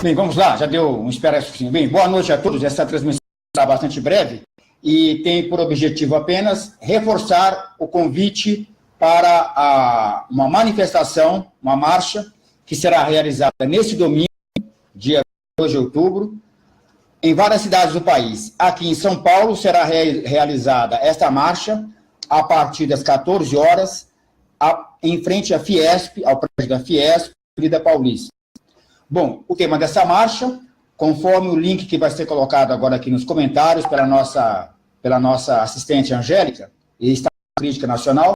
Bem, vamos lá, já deu um espera suficiente. Bem, boa noite a todos. Essa transmissão será bastante breve e tem por objetivo apenas reforçar o convite para uma manifestação, uma marcha, que será realizada neste domingo, dia 2 de outubro, em várias cidades do país. Aqui em São Paulo será realizada esta marcha a partir das 14 horas, em frente à Fiesp, ao prédio da Fiesp, Avenida Paulista. Bom, o tema dessa marcha, conforme o link que vai ser colocado agora aqui nos comentários pela nossa assistente Angélica, e está na Crítica Nacional,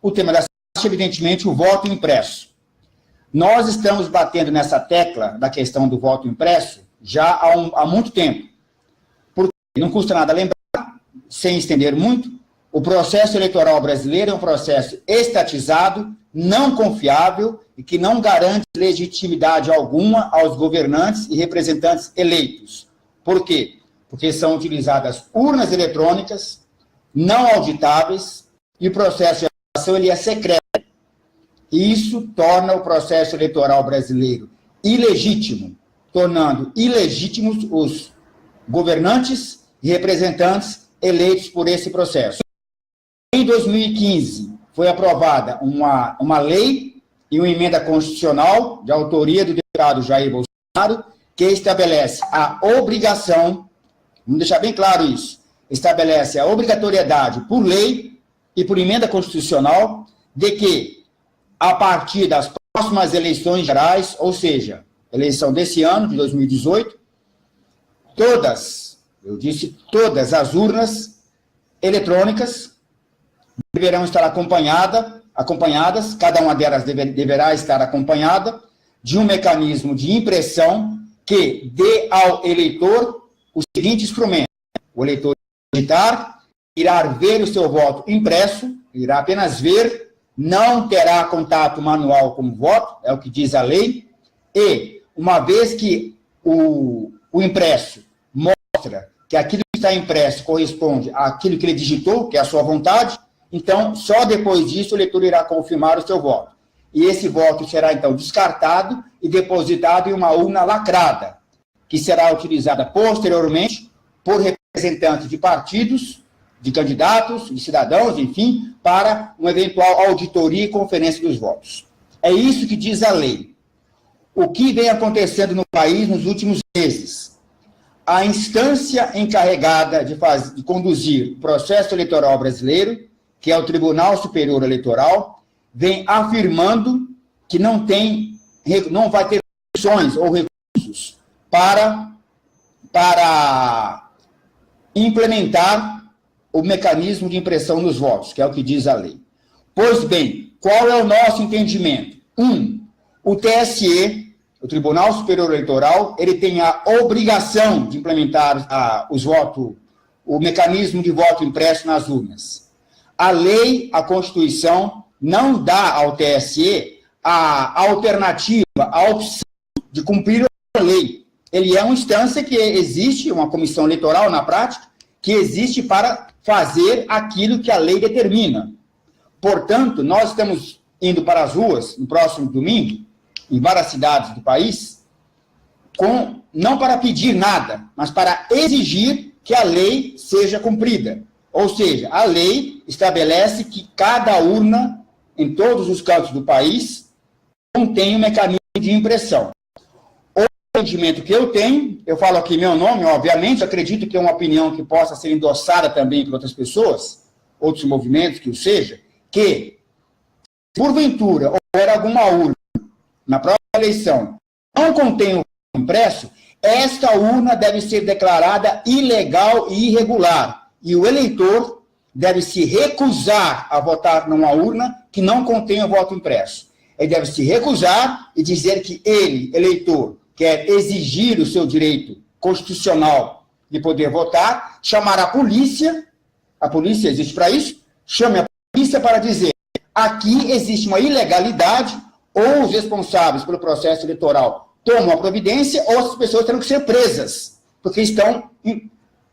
o tema dessa marcha é, evidentemente, o voto impresso. Nós estamos batendo nessa tecla da questão do voto impresso já há muito tempo. Porque não custa nada lembrar, sem estender muito, o processo eleitoral brasileiro é um processo estatizado, não confiável e que não garante legitimidade alguma aos governantes e representantes eleitos. Por quê? Porque são utilizadas urnas eletrônicas, não auditáveis, e o processo de votação ele é secreto. E isso torna o processo eleitoral brasileiro ilegítimo, tornando ilegítimos os governantes e representantes eleitos por esse processo. Em 2015, foi aprovada uma lei e uma emenda constitucional de autoria do deputado Jair Bolsonaro, que estabelece a obrigação, vamos deixar bem claro isso, estabelece a obrigatoriedade por lei e por emenda constitucional de que, a partir das próximas eleições gerais, ou seja, eleição desse ano, de 2018, todas as urnas eletrônicas deverão estar acompanhadas, cada uma delas deverá estar acompanhada de um mecanismo de impressão que dê ao eleitor o seguinte instrumento. O eleitor irá ver o seu voto impresso, irá apenas ver, não terá contato manual com o voto, é o que diz a lei, e, uma vez que o impresso mostra que aquilo que está impresso corresponde àquilo que ele digitou, que é a sua vontade, então, só depois disso, o eleitor irá confirmar o seu voto. E esse voto será, então, descartado e depositado em uma urna lacrada, que será utilizada posteriormente por representantes de partidos, de candidatos, de cidadãos, enfim, para uma eventual auditoria e conferência dos votos. É isso que diz a lei. O que vem acontecendo no país nos últimos meses? A instância encarregada de conduzir o processo eleitoral brasileiro, que é o Tribunal Superior Eleitoral, vem afirmando que não vai ter opções ou recursos para implementar o mecanismo de impressão nos votos, que é o que diz a lei. Pois bem, qual é o nosso entendimento? O TSE, o Tribunal Superior Eleitoral, ele tem a obrigação de implementar o mecanismo de voto impresso nas urnas. A lei, a Constituição, não dá ao TSE a alternativa, a opção de cumprir a lei. Ele é uma instância que existe, uma comissão eleitoral na prática, que existe para fazer aquilo que a lei determina. Portanto, nós estamos indo para as ruas no próximo domingo, em várias cidades do país, não para pedir nada, mas para exigir que a lei seja cumprida. Ou seja, a lei estabelece que cada urna, em todos os cantos do país, contém um mecanismo de impressão. O entendimento que eu tenho, eu falo aqui meu nome, obviamente, acredito que é uma opinião que possa ser endossada também por outras pessoas, outros movimentos que o seja, que, porventura, houver alguma urna na própria eleição, não contém o voto impresso, esta urna deve ser declarada ilegal e irregular. E o eleitor deve se recusar a votar numa urna que não contém o voto impresso. Ele deve se recusar e dizer que ele, eleitor, quer exigir o seu direito constitucional de poder votar, chamar a polícia existe para isso, chame a polícia para dizer: aqui existe uma ilegalidade, ou os responsáveis pelo processo eleitoral tomam a providência, ou as pessoas terão que ser presas, porque estão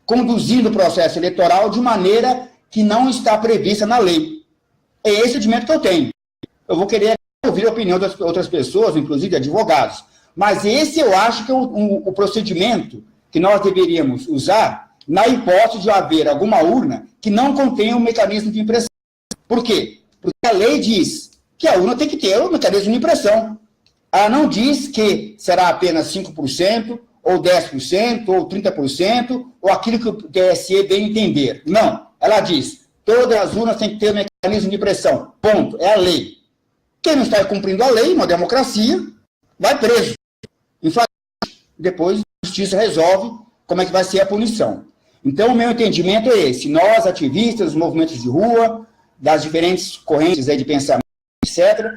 conduzindo o processo eleitoral de maneira que não está prevista na lei. É esse o entendimento que eu tenho. Eu vou querer ouvir a opinião das outras pessoas, inclusive advogados, Mas esse eu acho que é o procedimento que nós deveríamos usar na hipótese de haver alguma urna que não contenha um mecanismo de impressão. Por quê? Porque a lei diz que a urna tem que ter um mecanismo de impressão. Ela não diz que será apenas 5%, ou 10%, ou 30%, ou aquilo que o TSE bem entender. Não. Ela diz, todas as urnas têm que ter um mecanismo de impressão. Ponto. É a lei. Quem não está cumprindo a lei, uma democracia, vai preso. Depois a justiça resolve como é que vai ser a punição. Então, o meu entendimento é esse. Nós, ativistas, os movimentos de rua, das diferentes correntes aí de pensamento, etc.,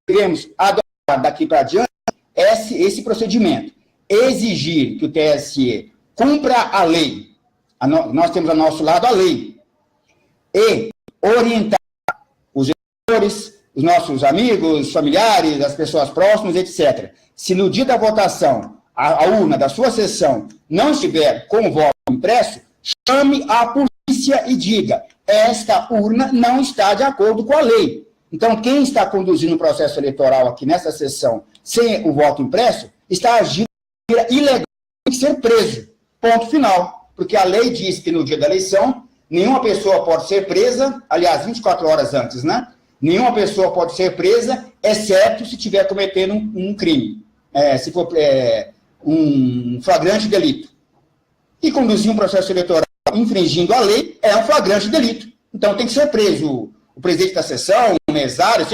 devemos adotar daqui para adiante esse procedimento. Exigir que o TSE cumpra a lei. Nós temos ao nosso lado a lei. E orientar os eleitores, os nossos amigos, familiares, as pessoas próximas, etc. Se no dia da votação a urna da sua sessão não estiver com o voto impresso, chame a polícia e diga, esta urna não está de acordo com a lei. Então, quem está conduzindo o processo eleitoral aqui nessa sessão sem o voto impresso, está agindo de maneira ilegal, tem que ser preso. Ponto final. Porque a lei diz que no dia da eleição, nenhuma pessoa pode ser presa, aliás, 24 horas antes, né? Nenhuma pessoa pode ser presa, exceto se estiver cometendo um crime. Se for um flagrante delito. E conduzir um processo eleitoral infringindo a lei é um flagrante delito. Então tem que ser preso o presidente da sessão, o mesário,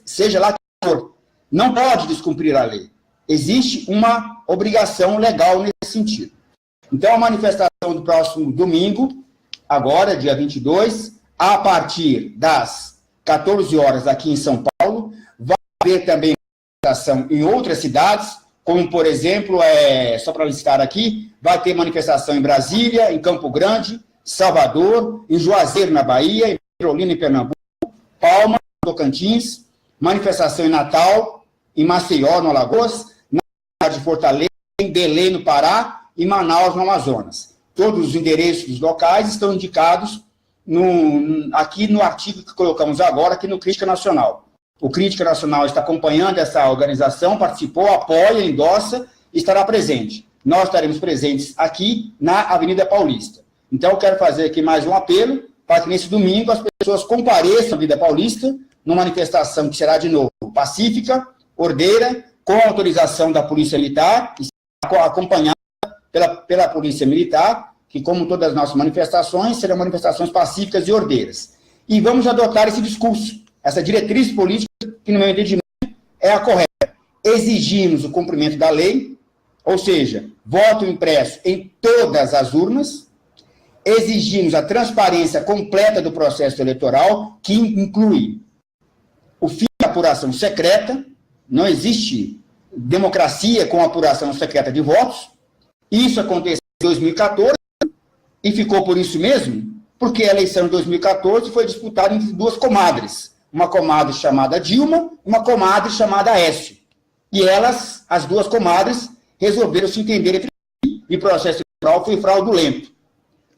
seja lá quem for. Não pode descumprir a lei. Existe uma obrigação legal nesse sentido. Então a manifestação do próximo domingo, agora, dia 22, a partir das 14 horas aqui em São Paulo, vai haver também manifestação em outras cidades, como, por exemplo, só para listar aqui, vai ter manifestação em Brasília, em Campo Grande, Salvador, em Juazeiro, na Bahia, em Petrolina, em Pernambuco, Palma, Tocantins, manifestação em Natal, em Maceió, no Alagoas, na cidade de Fortaleza, em Belém, no Pará, e Manaus, no Amazonas. Todos os endereços dos locais estão indicados aqui no artigo que colocamos agora, aqui no Crítica Nacional. O Crítica Nacional está acompanhando essa organização, participou, apoia, endossa e estará presente. Nós estaremos presentes aqui na Avenida Paulista. Então, eu quero fazer aqui mais um apelo para que nesse domingo as pessoas compareçam à Avenida Paulista, numa manifestação que será, de novo, pacífica, ordeira, com autorização da Polícia Militar, e acompanhada pela Polícia Militar, que, como todas as nossas manifestações, serão manifestações pacíficas e ordeiras. E vamos adotar esse discurso, essa diretriz política, que, no meu entendimento, é a correta. Exigimos o cumprimento da lei, ou seja, voto impresso em todas as urnas, exigimos a transparência completa do processo eleitoral, que inclui o fim da apuração secreta, não existe democracia com apuração secreta de votos, isso aconteceu em 2014, e ficou por isso mesmo, porque a eleição de 2014 foi disputada entre duas comadres, uma comadre chamada Dilma e uma comadre chamada Aécio. E elas, as duas comadres, resolveram se entender entre si, e o processo eleitoral foi fraudulento.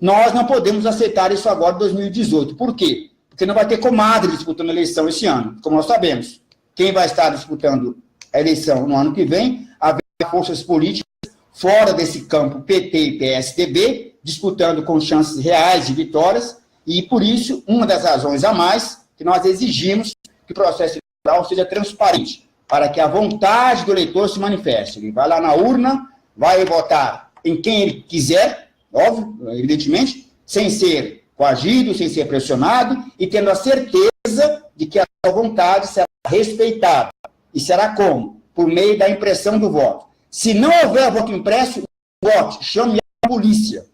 Nós não podemos aceitar isso agora em 2018. Por quê? Porque não vai ter comadre disputando a eleição esse ano, como nós sabemos. Quem vai estar disputando a eleição no ano que vem, haverá forças políticas fora desse campo PT e PSDB, disputando com chances reais de vitórias, e por isso, uma das razões a mais, que nós exigimos que o processo eleitoral seja transparente, para que a vontade do eleitor se manifeste. Ele vai lá na urna, vai votar em quem ele quiser, óbvio, evidentemente, sem ser coagido, sem ser pressionado, e tendo a certeza de que a sua vontade será respeitada. E será como? Por meio da impressão do voto. Se não houver voto impresso, vote, chame a polícia.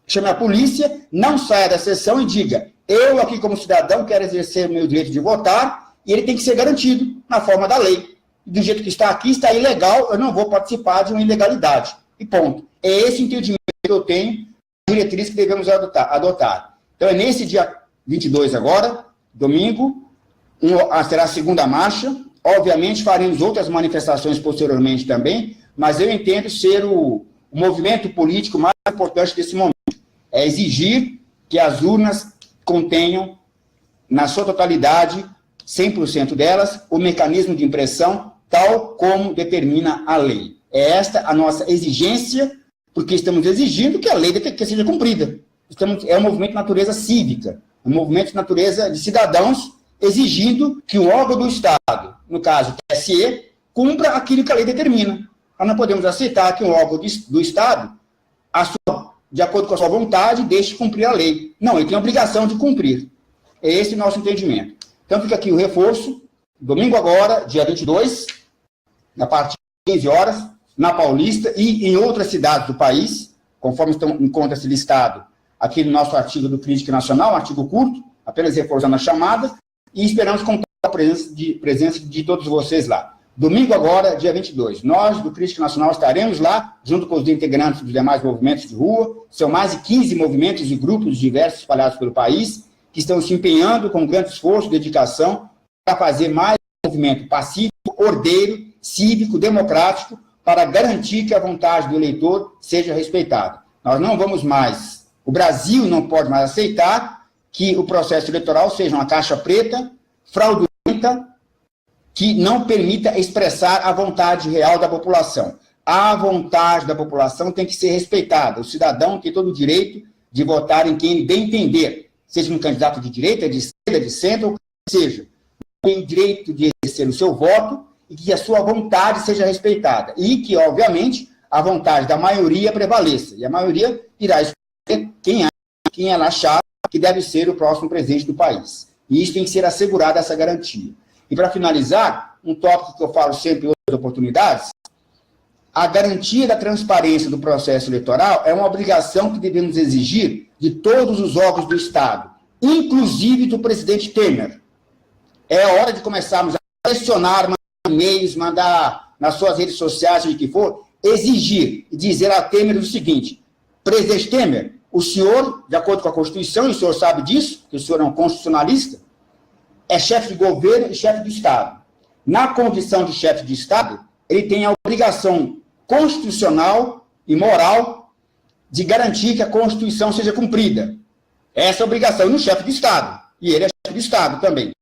Chame a polícia, não saia da sessão e diga, eu aqui como cidadão quero exercer o meu direito de votar, e ele tem que ser garantido na forma da lei. Do jeito que está aqui, está ilegal, eu não vou participar de uma ilegalidade. E ponto. É esse entendimento que eu tenho, a diretriz que devemos adotar. Então, é nesse dia 22 agora, domingo, será a segunda marcha. Obviamente, faremos outras manifestações posteriormente também, mas eu entendo ser o movimento político mais importante desse momento. É exigir que as urnas contenham, na sua totalidade, 100% delas, o mecanismo de impressão, tal como determina a lei. É esta a nossa exigência, porque estamos exigindo que a lei que seja cumprida. É um movimento de natureza cívica, um movimento de natureza de cidadãos exigindo que o órgão do Estado, no caso o TSE, cumpra aquilo que a lei determina. Nós não podemos aceitar que um órgão do Estado, de acordo com a sua vontade, deixe de cumprir a lei. Não, ele tem a obrigação de cumprir. É esse o nosso entendimento. Então fica aqui o reforço, domingo agora, dia 22, a partir de 15 horas, na Paulista e em outras cidades do país, conforme encontra-se listado aqui no nosso artigo do Crítica Nacional, um artigo curto, apenas reforçando a chamada, e esperamos contar com a presença de todos vocês lá. Domingo agora, dia 22, nós do Crítica Nacional estaremos lá, junto com os integrantes dos demais movimentos de rua, são mais de 15 movimentos e grupos diversos espalhados pelo país, que estão se empenhando com grande esforço e dedicação para fazer mais um movimento pacífico, ordeiro, cívico, democrático, para garantir que a vontade do eleitor seja respeitada. Nós não vamos mais, o Brasil não pode mais aceitar que o processo eleitoral seja uma caixa preta, fraudulenta, que não permita expressar a vontade real da população. A vontade da população tem que ser respeitada. O cidadão tem todo o direito de votar em quem bem entender, seja um candidato de direita, de esquerda, de centro, ou que seja. Tem o direito de exercer o seu voto e que a sua vontade seja respeitada. E que, obviamente, a vontade da maioria prevaleça. E a maioria irá escolher quem ela achar que deve ser o próximo presidente do país. E isso tem que ser assegurada, essa garantia. E, para finalizar, um tópico que eu falo sempre em outras oportunidades, a garantia da transparência do processo eleitoral é uma obrigação que devemos exigir de todos os órgãos do Estado, inclusive do presidente Temer. É hora de começarmos a pressionar, mandar e-mails, mandar nas suas redes sociais, seja o que for, exigir e dizer a Temer o seguinte: presidente Temer, o senhor, de acordo com a Constituição, e o senhor sabe disso, que o senhor é um constitucionalista, é chefe de governo e chefe do Estado. Na condição de chefe de Estado, ele tem a obrigação constitucional e moral de garantir que a Constituição seja cumprida. Essa é a obrigação no chefe de Estado. E ele é chefe de Estado também.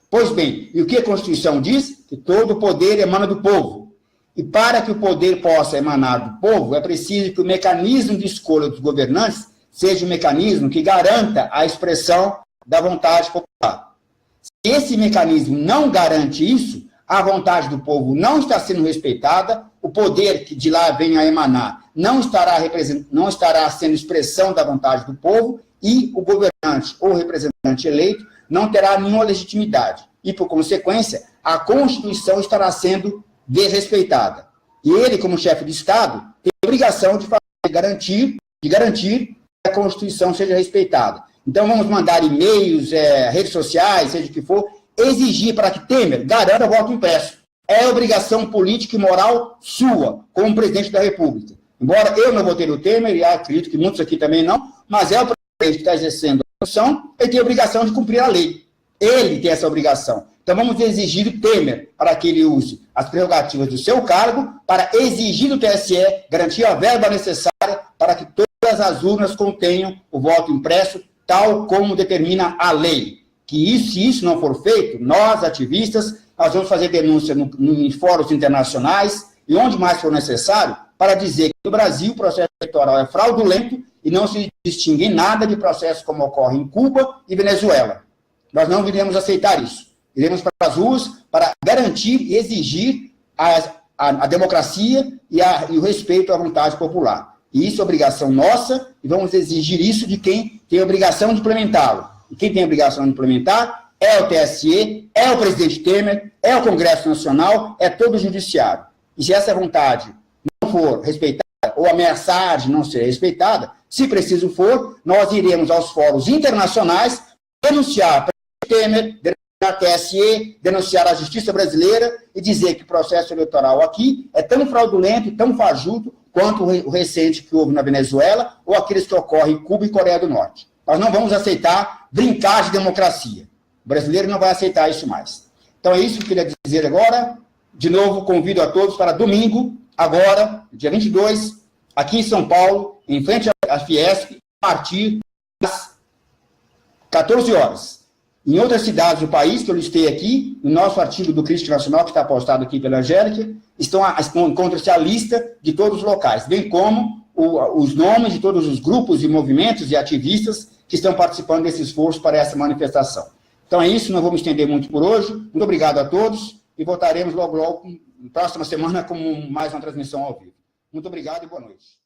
Pois bem, e o que a Constituição diz? Que todo poder emana do povo. E para que o poder possa emanar do povo, é preciso que o mecanismo de escolha dos governantes seja um mecanismo que garanta a expressão da vontade popular. Se esse mecanismo não garante isso, a vontade do povo não está sendo respeitada, o poder que de lá vem a emanar não estará sendo expressão da vontade do povo e o governante ou representante eleito não terá nenhuma legitimidade. E, por consequência, a Constituição estará sendo desrespeitada. E ele, como chefe de Estado, tem a obrigação de garantir que a Constituição seja respeitada. Então, vamos mandar e-mails, redes sociais, seja o que for, exigir para que Temer garanta o voto impresso. É obrigação política e moral sua, como presidente da República. Embora eu não votei no Temer, e acredito que muitos aqui também não, mas é o presidente que está exercendo a função, ele tem a obrigação de cumprir a lei. Ele tem essa obrigação. Então, vamos exigir do Temer para que ele use as prerrogativas do seu cargo, para exigir do TSE garantir a verba necessária para que todas as urnas contenham o voto impresso, tal como determina a lei. Que isso, se isso não for feito, nós, ativistas, nós vamos fazer denúncia em fóruns internacionais e onde mais for necessário, para dizer que no Brasil o processo eleitoral é fraudulento e não se distingue em nada de processos como ocorre em Cuba e Venezuela. Nós não iremos aceitar isso. Iremos para as ruas para garantir e exigir a democracia e o respeito à vontade popular. E isso é obrigação nossa, e vamos exigir isso de quem tem a obrigação de implementá-lo. E quem tem a obrigação de implementar é o TSE, é o presidente Temer, é o Congresso Nacional, é todo o Judiciário. E se essa vontade não for respeitada, ou ameaçar de não ser respeitada, se preciso for, nós iremos aos fóruns internacionais denunciar o Temer, denunciar a TSE, denunciar a justiça brasileira e dizer que o processo eleitoral aqui é tão fraudulento e tão fajuto quanto o recente que houve na Venezuela ou aqueles que ocorrem em Cuba e Coreia do Norte. Nós não vamos aceitar brincar de democracia. O brasileiro não vai aceitar isso mais. Então é isso que eu queria dizer agora. De novo, convido a todos para domingo, agora, dia 22, aqui em São Paulo, em frente à Fiesp, a partir das 14 horas. Em outras cidades do país, que eu listei aqui, no nosso artigo do Crítica Nacional, que está postado aqui pela Angélica, encontra-se a lista de todos os locais, bem como os nomes de todos os grupos e movimentos e ativistas que estão participando desse esforço para essa manifestação. Então é isso, não vou me estender muito por hoje. Muito obrigado a todos e voltaremos logo, na próxima semana, com mais uma transmissão ao vivo. Muito obrigado e boa noite.